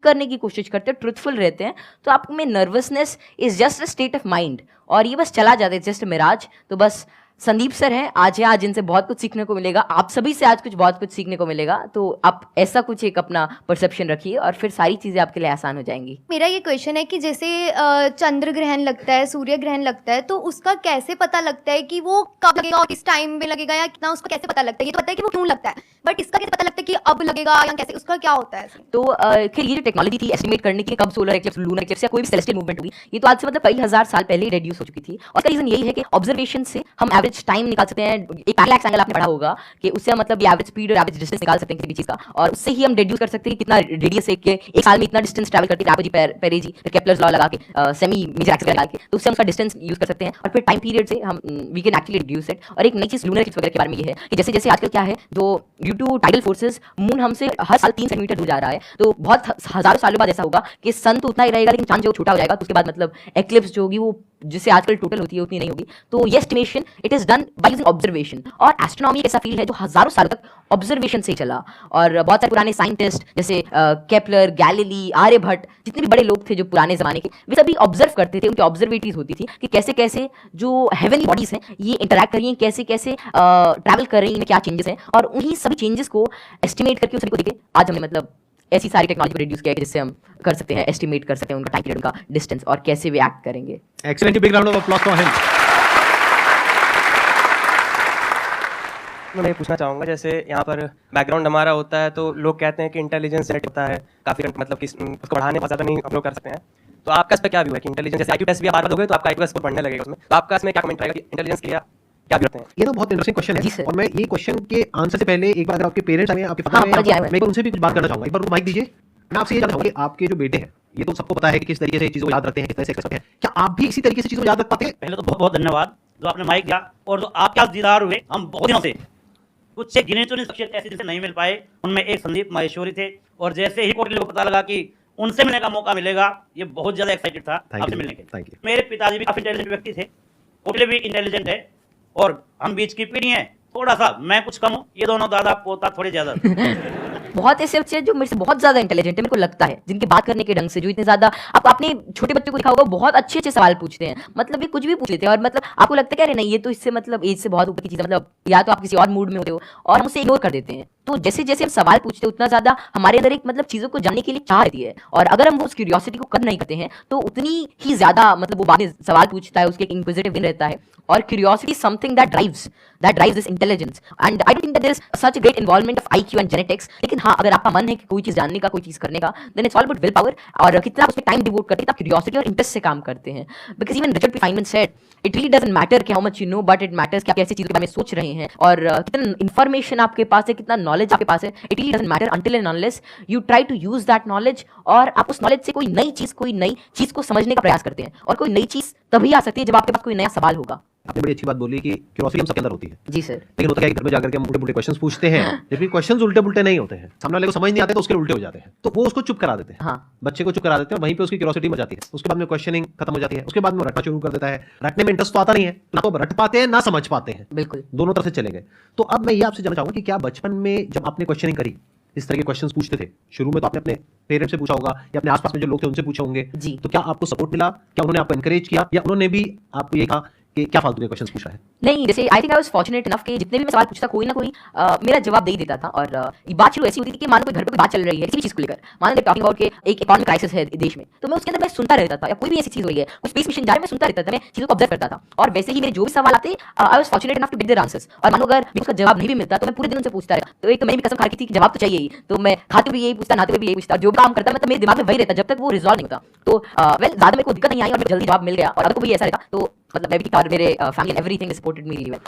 करने की कोशिश करते हैं, ट्रुथफुल रहते हैं, तो आप में nervousness is just a state of mind और ये बस चला जाता है, जस्ट मिराज। तो बस संदीप सर हैं, आज है, आज इनसे बहुत कुछ सीखने को मिलेगा, आप सभी से आज कुछ बहुत कुछ सीखने को मिलेगा। तो आप ऐसा कुछ एक अपना परसेप्शन रखिए और फिर सारी चीज़ें आपके लिए आसान हो जाएंगी। मेरा ये क्वेश्चन है कि जैसे चंद्र ग्रहण लगता है, सूर्य ग्रहण लगता है, तो उसका कैसे पता लगता है कि वो कब लगेगा और किस टाइम में लगेगा या कितना, उसको कैसे पता लगता है? ये तो पता है कि वो क्यों लगता है, बट इसका कैसे पता लगता है कि अब लगेगा या कैसे, उसका क्या होता है? तो खैर ये जो टेक्नोलॉजी थी एस्टिमेट करने की कब सोलर एक्लिप्स, लूनर एक्लिप्स या कोई भी सेलेस्टियल मूवमेंट हुई, ये तो आज से मतलब कई हजार साल पहले ही रेड्यूस हो चुकी थी। और इसका रीजन यही है कि ऑब्जर्वेशन से हम एवरेज टाइम निकाल सकते हैं। एक पैरेलैक्स एंगल आपने पढ़ा होगा कि उससे हम मतलब एवरेज स्पीड और एवरेज डिस्टेंस निकाल सकते हैं किसी भी चीज का, और उससे ही हम डिड्यूस कर सकते हैं कि कितना रेडियस है, कि एक साल में इतना डिस्टेंस ट्रैवल करती है पेरेजी केपलर्स लॉ लगा के सेमी मेजर एक्सिस लगा के, तो उससे हम उसका डिस्टेंस यूज कर सकते हैं और फिर टाइम पीरियड से हम we can actually reduce it. और एक नई चीज लूनर एक्लिप्स वगैरह के बारे में ये है कि जैसे जैसे आजकल क्या है, जो due to tidal forces moon हमसे हर साल 3 सेंटीमीटर दूर जा रहा है, तो बहुत हजारों सालों बाद ऐसा होगा कि सन तो उतना ही रहेगा लेकिन चांद जो छोटा हो जाएगा, तो उसके बाद मतलब एक्लिप्स जो होगी वो जिससे आजकल टोटल होती है उतनी नहीं होगी। तो ये estimation it is done by using observation, और एस्ट्रोनॉमी एक ऐसा फील्ड है जो हजारों सालों तक ऑब्जर्वेशन से ही चला। और बहुत सारे पुराने साइंटिस्ट जैसे केपलर, गैलीली, आर्यभट्ट, जितने भी बड़े लोग थे जो पुराने जमाने के, वे सभी ऑब्जर्व करते थे, उनकी ऑब्जर्वेटरीज होती थी कि कैसे कैसे जो हेवनली बॉडीज हैं ये इंटरैक्ट कर रही हैं, कैसे कैसे ट्रैवल कर रही हैं, इनमें क्या चेंजेस हैं, और उन्हीं सभी चेंजेस को एस्टिमेट करके उन सभी को देखे आज हमने मतलब ऐसी सारी टेक्नोलॉजी को रिड्यूस किया है जिससे हम कर सकते हैं, एस्टिमेट कर सकते हैं उनका टाइम पीरियड, उनका डिस्टेंस और कैसे वे एक्ट करेंगे। Excellent, big round of applause for him. मैं पूछना चाहूँगा, जैसे यहाँ पर बैकग्राउंड हमारा होता है तो लोग कहते हैं कि इंटेलिजेंस सेट होता है काफ़ी, मतलब कि उसको बढ़ाने बहुत ज़्यादा नहीं हम लोग कर सकते हैं, तो आपका इस पर क्या व्यू है कि इंटेलिजेंस, जैसे IQ टेस्ट भी आप बार बार दोगे तो आपका IQ का स्कोर बढ़ने लगेगा उसमें, तो आपका इसमें क्या कमेंट रहेगा कि इंटेलिजेंस के लिए क्या करते हैं? ये तो बहुत इंटरेस्टिंग क्वेश्चन है, और मैं ये क्वेश्चन के आंसर से पहले एक बार अगर आपके पेरेंट्स आए, आपके पता है, मैं उनसे भी कुछ बात करना चाहूँगा। एक बार माइक दीजिए। मैं आपसे ये जानना चाहूँगा कि आपके जो बेटे हैं, ये तो सबको पता है कि किस तरीके से चीज़ों को याद रखते हैं, किस तरह से करते हैं, क्या आप भी इसी तरीके से चीज़ों को याद रख पाते हैं? पहले तो बहुत बहुत धन्यवाद जो आपने माइक दिया, और जो आपके साथ दीदार हुए, हम बहुत दिनों से कुछ से गिने चुने शख्सियत ऐसे जिनसे नहीं मिल पाए, उनमें एक संदीप माहेश्वरी थे, और जैसे ही कोटली को पता लगा कि उनसे मिलने का मौका मिलेगा, ये बहुत ज़्यादा एक्साइटेड था आपसे मिलने के। मेरे पिताजी भी काफ़ी इंटेलिजेंट व्यक्ति थे, कोटली भी इंटेलिजेंट है, और हम बीच की पीढ़ी हैं, थोड़ा सा मैं कुछ कम हूँ, ये दोनों दादा पोता थोड़े ज़्यादा। बहुत ऐसे बच्चे हैं जो मेरे से बहुत ज्यादा इंटेलिजेंट है, मेरे को लगता है, जिनके बात करने के ढंग से, जो इतने ज्यादा, आप अपने छोटे बच्चों को देखा होगा बहुत अच्छे अच्छे सवाल पूछते हैं, मतलब ये कुछ भी पूछ लेते हैं, और मतलब आपको लगता है कि अरे नहीं ये तो इससे मतलब एज से बहुत ऊपर की चीज़ है, मतलब या तो आप किसी और मूड में होते हो और हम उसे इग्नोर कर देते हैं। तो जैसे जैसे हम सवाल पूछते हैं उतना ज्यादा हमारे अंदर एक मतलब चीज़ों को जानने के लिए चाह रहती है, और अगर हम उस क्यूरियोसिटी को कम नहीं करते हैं तो उतनी ही ज्यादा मतलब वो बाद में सवाल पूछता है, उसके एक इंक्विजिटिव दिन रहता है, और curiosity something that drives this intelligence, and I don't think that there is such a great involvement of IQ and genetics. लेकिन हाँ, अगर आपका मन है कि कोई चीज़ जानने का, कोई चीज़ करने का, then it's all about will power, और कितना उसमें टाइम डिवोट करते हैं, कितना क्यूरियोसिटी और इंटरेस्ट से काम करते हैं। Because even Richard P Feynman said it really doesn't matter कि how much you know, but it matters कि आप कैसी चीज़ों के बारे में सोच रहे हैं, और कितना इन्फॉर्मेशन आपके पास है, कितना नॉलेज आपके पास है। It really doesn't matter until and unless you try to use that knowledge, और आप उस नॉलेज से कोई नई चीज़ को समझने का प्रयास करते हैं, और कोई नई चीज़ तभी आ सकती है जब आपके पास कोई नया सवाल होगा। आपने बड़ी अच्छी बात बोली कि क्यूरियोसिटी हम सबके अंदर होती है। जी सर। लेकिन होता क्या है, घर में जाकर के हम उल्टे-पुल्टे क्वेश्चंस पूछते हैं, जबकि क्वेश्चंस उल्टे-पुल्टे नहीं होते हैं, सामने वाले को समझ नहीं आते तो उसके उल्टे हो जाते हैं, तो वो उसको चुप करा देते हैं। हाँ। बच्चे को चुप करा देते हैं, वहीं पे उसकी क्यूरियोसिटी मर जाती है, उसके बाद में क्वेश्चनिंग खत्म हो जाती है, उसके बाद में वो रटना शुरू कर देता है। रटने में इंटरेस्ट तो आता नहीं है, ना तो रट पाते हैं ना समझ पाते हैं, बिल्कुल दोनों तरफ से चले गए। तो अब मैं ये आपसे जानना चाहूंगा कि क्या बचपन में जब आपने क्वेश्चनिंग करी, इस तरह के क्वेश्चंस पूछते थे, शुरू में तो आपने अपने पेरेंट्स से पूछा होगा या अपने आसपास में जो लोग थे उनसे पूछे होंगे जी, तो क्या आपको सपोर्ट मिला, क्या उन्होंने आपको एनकरेज किया, या उन्होंने भी आपको ये कहा कि क्या फालतू के क्वेश्चंस पूछ रहा है? नहीं, जैसे I think I was fortunate enough कि जितने भी मैं सवाल पूछता कोई ना कोई मेरा जवाब दे ही देता था, और ये बात शुरू ऐसी होती थी कि मानो कोई घर पे कोई बात चल रही है किसी भी चीज़ को लेकर, मानो टॉकिंग अबाउट के एक इकोनॉमिक क्राइसिस है देश में, तो मैं उसके अंदर मैं सुनता रहता था, या कोई भी ऐसी चीज़ हुई है, कुछ स्पेस मिशन जा रहा है, मैं सुनता रहता था, मैं चीज़ों को ऑब्जर्व करता था, और वैसे ही मेरे जो भी सवाल आते I was fortunate enough to get their answers, और मानो अगर मुझे उसका जवाब नहीं भी मिलता तो मैं पूरे दिन उनसे पूछता रहा। तो एक मैंने भी कसम खा रखी थी कि जवाब तो चाहिए ही, तो मैं खाते भी यही पूछता, नहाते भी यही पूछता, जो भी काम करता मतलब मेरे दिमाग में वही रहता जब तक वो रिजॉल्व नहीं होता। तो वेल ज़्यादा मेरे को दिक्कत नहीं आई और जल्दी जवाब मिल गया, और अगर कोई ऐसा रहता तो मतलब मैं भी, और मेरे family everything supported me really well.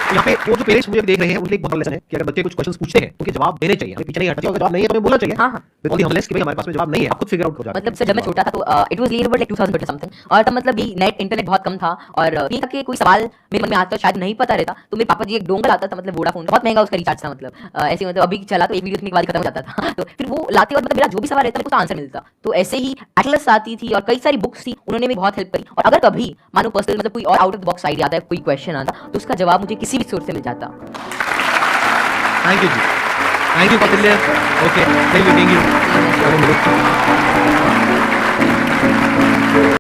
यहाँ पे वो जो पेरेंट्स मुझे देख रहे हैं उनके एक बहुत बड़ा लेसन है कि अगर बच्चे कुछ क्वेश्चंस पूछते हैं उनके जवाब देने चाहिए, हमें पीछे नहीं हटना चाहिए, अगर जवाब नहीं है तो हमें बोलना चाहिए। हाँ, बिकॉज़ हम लेस कि भाई हमारे पास में जवाब नहीं है, आप खुद फिगर आउट हो जाते हैं। मतलब सर जब मैं छोटा था तो it was about like 2000 something, और तब मतलब ये नेट इंटरनेट बहुत कम था, और ये था कि कोई सवाल मेरे मन में आता शायद नहीं पता रहता तो मेरे पापा जी एक डोंगल आता था, मतलब वोडाफोन बहुत महंगा उसका रिचार्ज था, मतलब ऐसे मतलब अभी चला तो एक वीडियो देखने के बाद खत्म हो जाता था तो फिर वो लाते और मतलब मेरा जो भी सवाल रहता मेरे को आंसर मिलता। तो ऐसे ही एटलस आती थी और कई सारी बुक्स थी, उन्होंने भी बहुत हेल्प करी, और अगर कभी मानो पर्सनल मतलब कोई और out of the box idea आता है, कोई क्वेश्चन आता तो उसका जवाब मुझे किसी भी सोर्स से मिल जाता। Thank you ji. Thank you Kautilya. Okay, thank you.